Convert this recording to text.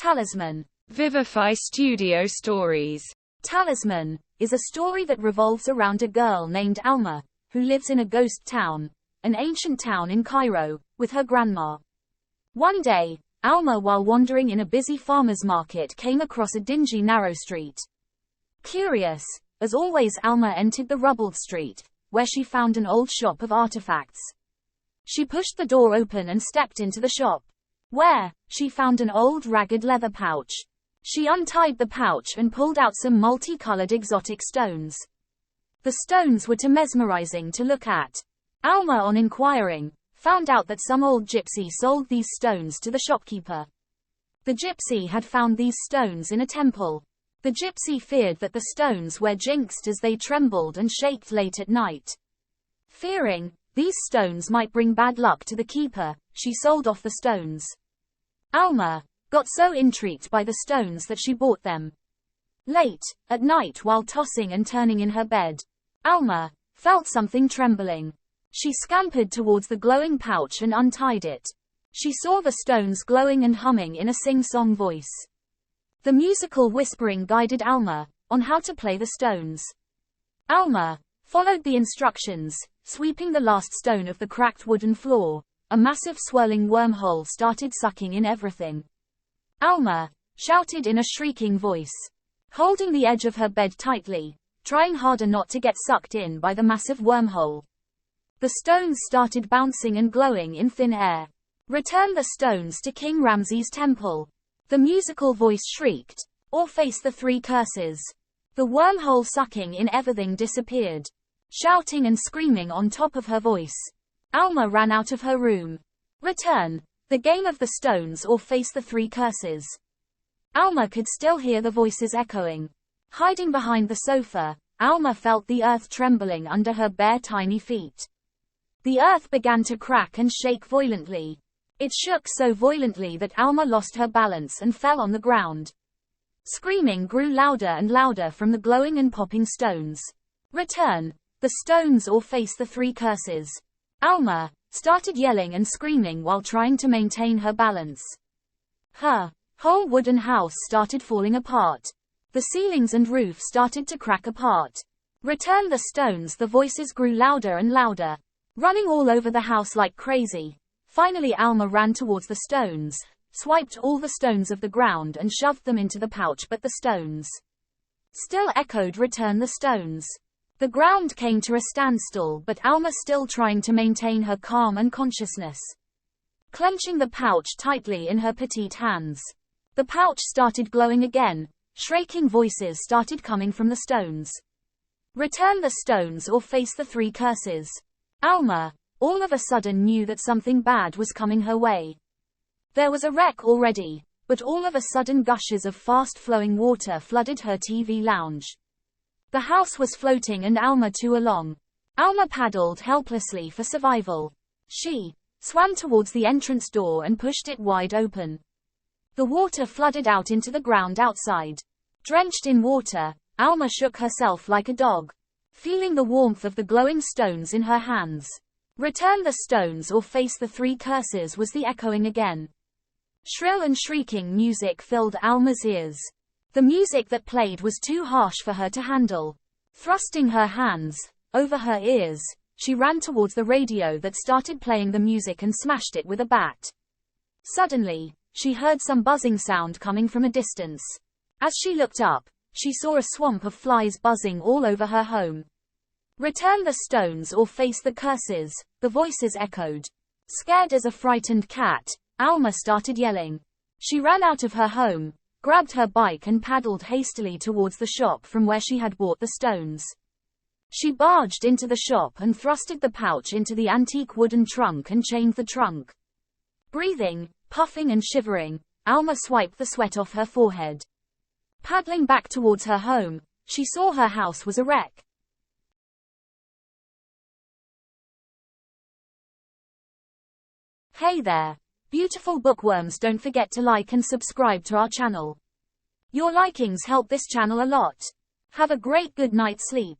Talisman. Vivify Studio Stories. Talisman is a story that revolves around a girl named Alma, who lives in a ghost town, an ancient town in Cairo, with her grandma. One day, Alma, while wandering in a busy farmer's market, came across a dingy narrow street. Curious, as always, Alma entered the rubbled street, where she found an old shop of artifacts. She pushed the door open and stepped into the shop, where she found an old ragged leather pouch. She untied the pouch and pulled out some multicolored exotic stones. The stones were too mesmerizing to look at. Alma, on inquiring, found out that some old gypsy sold these stones to the shopkeeper. The gypsy had found these stones in a temple. The gypsy feared that the stones were jinxed as they trembled and shaked late at night. Fearing these stones might bring bad luck to the keeper, she sold off the stones. Alma got so intrigued by the stones that she bought them. Late at night, while tossing and turning in her bed, Alma felt something trembling. She scampered towards the glowing pouch and untied it. She saw the stones glowing and humming in a sing-song voice. The musical whispering guided Alma on how to play the stones. Alma followed the instructions, sweeping the last stone of the cracked wooden floor. A massive swirling wormhole started sucking in everything. Alma shouted in a shrieking voice, holding the edge of her bed tightly, trying harder not to get sucked in by the massive wormhole. The stones started bouncing and glowing in thin air. Return the stones to King Ramses' temple. The musical voice shrieked, or face the three curses. The wormhole sucking in everything disappeared. Shouting and screaming on top of her voice, Alma ran out of her room. Return the game of the stones or face the three curses. Alma could still hear the voices echoing. Hiding behind the sofa, Alma felt the earth trembling under her bare tiny feet. The earth began to crack and shake violently. It shook so violently that Alma lost her balance and fell on the ground. Screaming grew louder and louder from the glowing and popping stones. Return the stones or face the three curses. Alma started yelling and screaming while trying to maintain her balance. Her whole wooden house started falling apart. The ceilings and roof started to crack apart. Return the stones. The voices grew louder and louder, running all over the house like crazy. Finally, Alma ran towards the stones, swiped all the stones of the ground and shoved them into the pouch, but the stones still echoed, return the stones. The ground came to a standstill, but Alma still trying to maintain her calm and consciousness. Clenching the pouch tightly in her petite hands, the pouch started glowing again. Shrieking voices started coming from the stones. Return the stones or face the three curses. Alma all of a sudden knew that something bad was coming her way. There was a wreck already, but all of a sudden gushes of fast-flowing water flooded her TV lounge. The house was floating and Alma too along. Alma paddled helplessly for survival. She swam towards the entrance door and pushed it wide open. The water flooded out into the ground outside. Drenched in water, Alma shook herself like a dog, feeling the warmth of the glowing stones in her hands. Return the stones or face the three curses was the echoing again. Shrill and shrieking music filled Alma's ears. The music that played was too harsh for her to handle. Thrusting her hands over her ears, she ran towards the radio that started playing the music and smashed it with a bat. Suddenly, she heard some buzzing sound coming from a distance. As she looked up, she saw a swamp of flies buzzing all over her home. Return the stones or face the curses, the voices echoed. Scared as a frightened cat, Alma started yelling. She ran out of her home, grabbed her bike and paddled hastily towards the shop from where she had bought the stones. She barged into the shop and thrusted the pouch into the antique wooden trunk and chained the trunk. Breathing, puffing and shivering, Alma swiped the sweat off her forehead. Paddling back towards her home, she saw her house was a wreck. Hey there, beautiful bookworms, don't forget to like and subscribe to our channel. Your likings help this channel a lot. Have a great good night's sleep.